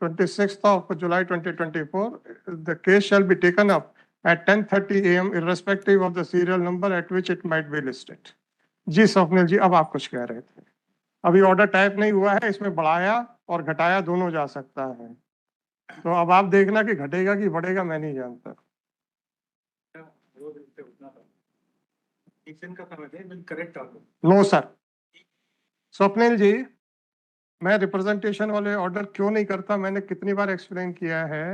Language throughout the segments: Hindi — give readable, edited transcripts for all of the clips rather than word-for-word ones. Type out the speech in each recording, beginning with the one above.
26th of July 2024, the case shall be taken up at 10:30 AM irrespective of the serial number at which it might be listed. जी स्वप्निल जी, अब आप कुछ कह रहे थे। अभी ऑर्डर टाइप नहीं हुआ है, इसमें बढ़ाया और घटाया दोनों जा सकता है, तो अब आप देखना कि घटेगा कि बढ़ेगा, मैं नहीं जानता। No sir. स्वप्निल जी, मैं रिप्रेजेंटेशन वाले ऑर्डर क्यों नहीं करता, मैंने कितनी बार एक्सप्लेन किया है।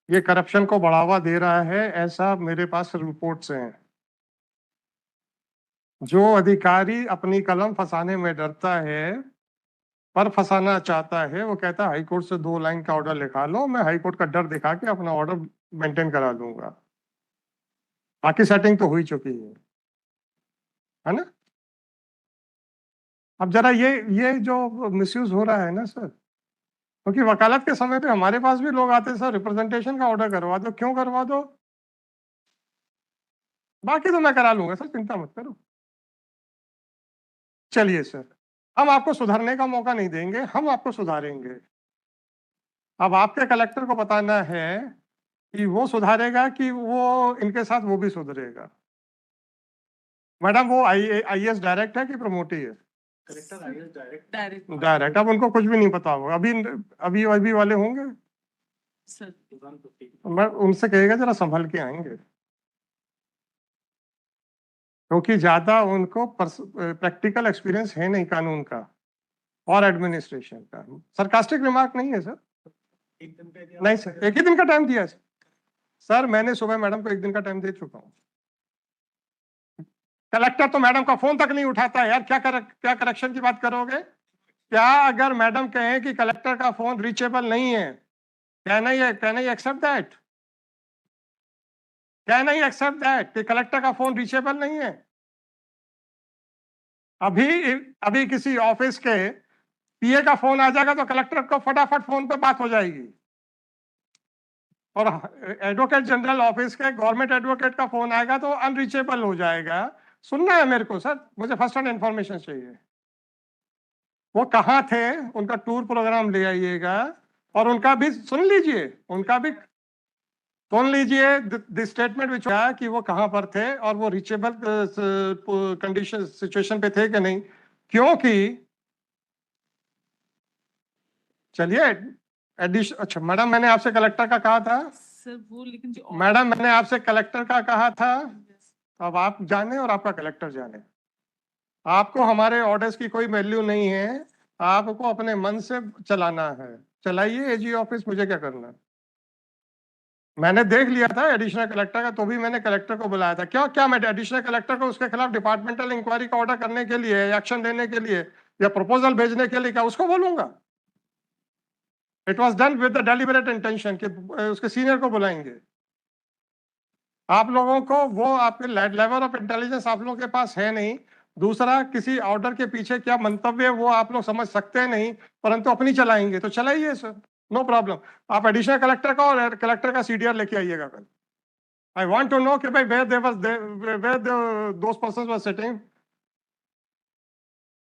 ये करप्शन को बढ़ावा दे रहा है, ऐसा मेरे पास रिपोर्ट्स हैं। जो अधिकारी अपनी कलम फंसाने में डरता है पर फंसाना चाहता है, वो कहता है हाईकोर्ट से 2 लाइन का ऑर्डर लिखा लो, मैं हाईकोर्ट का डर दिखा के अपना ऑर्डर मेंटेन करा दूंगा। बाकी सेटिंग तो हो ही चुकी है ना। अब जरा ये जो मिसयूज हो रहा है ना सर, क्योंकि वकालत के समय पे हमारे पास भी लोग आते हैं, सर रिप्रेजेंटेशन का ऑर्डर करवा दो। क्यों करवा दो? बाकी तो मैं करा लूंगा सर, चिंता मत करो। चलिए सर, हम आपको सुधारने का मौका नहीं देंगे, हम आपको सुधारेंगे। अब आपके कलेक्टर को बताना है कि वो सुधारेगा कि वो इनके साथ वो भी सुधरेगा। मैडम, वो आईएएस डायरेक्ट है कि प्रमोटी है? डायरेक्ट। अब उनको कुछ भी नहीं पता होगा, अभी वाले होंगे सर, मैं उनसे कहेगा जरा संभल के आएंगे, क्योंकि ज्यादा उनको प्रैक्टिकल एक्सपीरियंस है नहीं कानून का और एडमिनिस्ट्रेशन का। सरकास्टिक रिमार्क नहीं है सर। नहीं सर, एक ही दिन का टाइम दिया है सर। मैंने सुबह मैडम को 1 दिन का टाइम दे चुका हूँ। कलेक्टर तो मैडम का फोन तक नहीं उठाता है यार, क्या करेक्शन की बात करोगे? क्या अगर मैडम कहें कि कलेक्टर का फोन रीचेबल नहीं है, can I accept that? Can I accept that कि कलेक्टर का फोन रीचेबल नहीं है? अभी किसी ऑफिस के पीए का फोन आ जाएगा तो कलेक्टर को फटाफट फोन पे बात हो जाएगी, और एडवोकेट जनरल ऑफिस के गवर्नमेंट एडवोकेट का फोन आएगा तो अनरीचेबल हो जाएगा। सुनना है मेरे को सर, मुझे फर्स्ट हैंड इंफॉर्मेशन चाहिए। वो कहाँ थे, उनका टूर प्रोग्राम ले आइएगा, और उनका भी सुन लीजिए, उनका भी सुन लीजिए द स्टेटमेंट विच कि वो कहाँ पर थे और वो रीचेबल कंडीशन सिचुएशन पे थे कि नहीं। क्योंकि चलिए अच्छा मैडम, मैंने आपसे कलेक्टर का कहा था सर वो, लेकिन मैडम मैंने आपसे कलेक्टर का कहा था। अब आप जाने और आपका कलेक्टर जाने, आपको हमारे ऑर्डर्स की कोई वैल्यू नहीं है, आपको अपने मन से चलाना है। चलाइए एजी ऑफिस, मुझे क्या करना है। मैंने देख लिया था एडिशनल कलेक्टर का, तो भी मैंने कलेक्टर को बुलाया था। क्या मैं एडिशनल कलेक्टर को उसके खिलाफ डिपार्टमेंटल इंक्वायरी का ऑर्डर करने के लिए, एक्शन लेने के लिए या प्रपोजल भेजने के लिए क्या उसको बोलूंगा? It was done with the deliberate intention कि उसके सीनियर को बुलाएंगे। आप लोगों को वो आपके लेवल ऑफ इंटेलिजेंस आप लोगों के पास है नहीं। दूसरा, किसी ऑर्डर के पीछे क्या मंतव्य है वो आप लोग समझ सकते नहीं, परंतु अपनी चलाएंगे तो चलाइए सर, नो प्रॉब्लम। आप एडिशनल कलेक्टर का और कलेक्टर का सीडीआर लेके आइएगा कल। आई वांट टू नो कि भाई where those persons were sitting,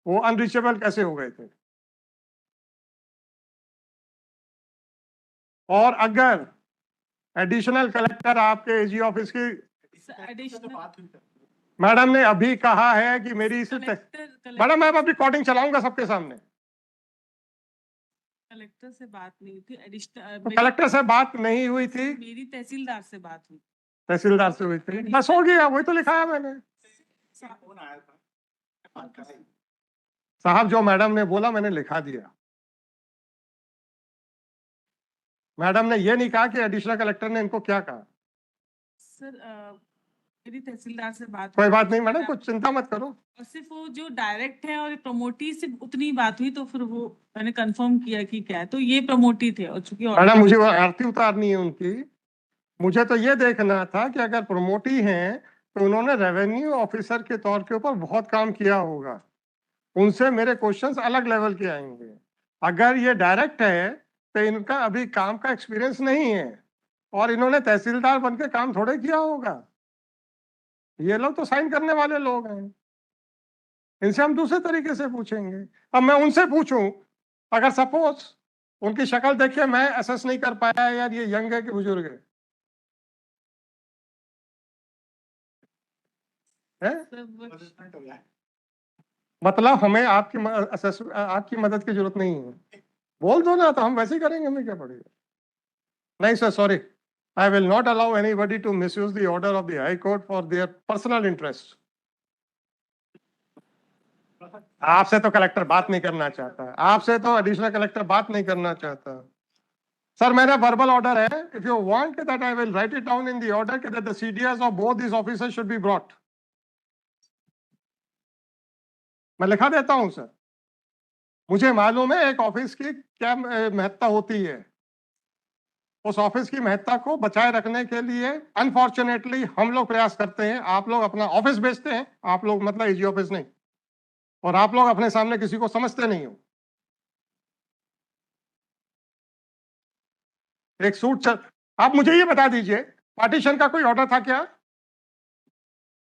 वो अनरीचेबल कैसे हो गए थे। और अगर एडिशनल कलेक्टर आपके एजी ऑफिस की मैडम ने अभी कहा है कि मेरी इसे मैडम मैं अभी रिकॉर्डिंग चलाऊंगा सबके सामने। कलेक्टर से बात नहीं हुई थी, कलेक्टर से बात नहीं हुई थी, मेरी तहसीलदार से बात हुई। तहसीलदार से हुई थी, बस हो गया, वही तो लिखा है मैंने। साहब जो मैडम ने बोला मैंने लिखा दिया। मैडम ने ये नहीं कहा कि एडिशनल कलेक्टर ने इनको क्या कहा। सर मेरी तहसीलदार से बात, कोई बात नहीं मैडम, कुछ चिंता मत करो। और सिर्फ वो जो डायरेक्ट है और प्रमोटी से उतनी बात हुई, तो फिर वो मैंने कंफर्म किया कि क्या है, तो ये प्रमोटी थे। और चूंकि मैडम मुझे वो आरती उतारनी है उनकी, मुझे तो ये देखना था कि अगर प्रमोटी हैं तो उन्होंने रेवेन्यू ऑफिसर के तौर के ऊपर बहुत काम किया होगा, उनसे मेरे क्वेश्चंस अलग लेवल के आएंगे। अगर ये डायरेक्ट है तो इनका अभी काम का एक्सपीरियंस नहीं है, और इन्होंने तहसीलदार बनकर काम थोड़े किया होगा। ये लोग तो साइन करने वाले लोग हैं, इनसे हम दूसरे तरीके से पूछेंगे। अब मैं उनसे पूछूं, अगर सपोज उनकी शक्ल देखिए, मैं असेस नहीं कर पाया यार ये यंग है कि बुजुर्ग है, हैं? सब मतलब हमें आपकी मदद की जरूरत नहीं है, बोल दो ना तो हम वैसे ही करेंगे, हमें क्या पड़ेगा। नहीं sir, sorry, I will not allow anybody to misuse the order of the high court for their personal interest. आपसे तो कलेक्टर बात नहीं करना चाहता, आपसे तो एडिशनल कलेक्टर बात नहीं करना चाहता। सर मेरा वर्बल ऑर्डर है, if you want that I will write it down in the order that the CDS of both this officers should be brought. मैं लिखा देता हूं सर, मुझे मालूम है एक ऑफिस की क्या महत्ता होती है, उस ऑफिस की महत्ता को बचाए रखने के लिए अनफॉर्चुनेटली हम लोग प्रयास करते हैं। आप लोग अपना ऑफिस बेचते हैं, आप लोग मतलब एजी ऑफिस नहीं, और आप लोग अपने सामने किसी को समझते नहीं हो। एक सूट चल, आप मुझे ये बता दीजिए, पार्टीशन का कोई ऑर्डर था क्या?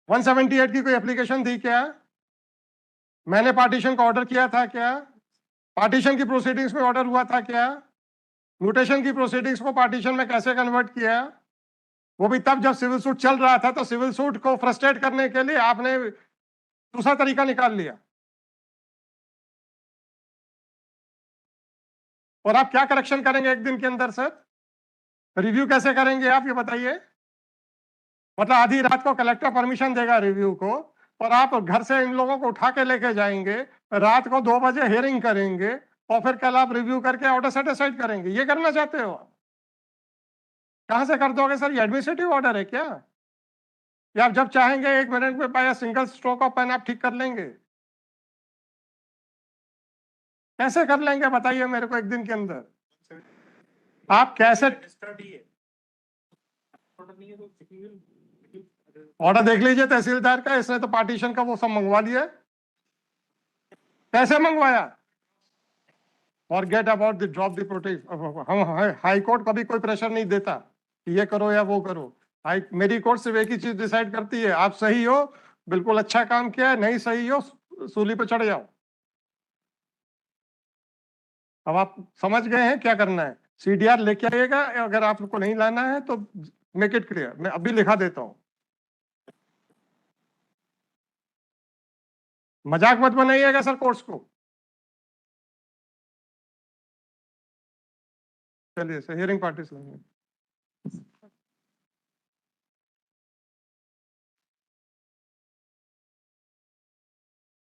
178 की कोई एप्लीकेशन थी क्या? मैंने पार्टीशन का ऑर्डर किया था क्या? पार्टीशन की प्रोसीडिंग्स में ऑर्डर हुआ था क्या? म्यूटेशन की प्रोसीडिंग्स को पार्टीशन में कैसे कन्वर्ट किया? वो भी तब जब सिविल सूट चल रहा था, तो सिविल सूट को फ्रस्ट्रेट करने के लिए आपने दूसरा तरीका निकाल लिया। और आप क्या करेक्शन करेंगे एक दिन के अंदर सर? रिव्यू कैसे करेंगे आप ये बताइए? मतलब आधी रात को कलेक्टर परमिशन देगा रिव्यू को, और आप घर से इन लोगों को उठा के लेके जाएंगे, रात को 2 बजे हियरिंग करेंगे, और फिर कल आप रिव्यू करके ऑर्डर सेटिस्फाइड करेंगे। ये करना चाहते हो? कहां से कर दोगे सर? ये एडमिनिस्ट्रेटिव ऑर्डर है क्या? या आप जब चाहेंगे 1 मिनट में by single stroke of pen आप ठीक कर लेंगे? कैसे कर लेंगे बताइए मेरे को एक दिन के अंदर? आप कैसे? ऑर्डर देख लीजिए तहसीलदार का, इसने तो पार्टीशन का वो सब मंगवा लिया। कैसे मंगवाया? Forget about the drop the protect. हम हाई कोर्ट कभी कोई प्रेशर नहीं देता कि ये करो या वो करो। मेरी कोर्ट सिर्फ एक ही चीज डिसाइड करती है, आप सही हो, बिल्कुल अच्छा काम किया है, नहीं सही हो सूली पे चढ़ जाओ। अब आप समझ गए हैं क्या करना है? सीडीआर लेके आइएगा, अगर आपको नहीं लाना है तो मेक इट क्लियर, मैं अभी लिखा देता हूं। मजाक मत बनाइएगा सर कोर्ट्स को। चलिए सर, हियरिंग पार्टी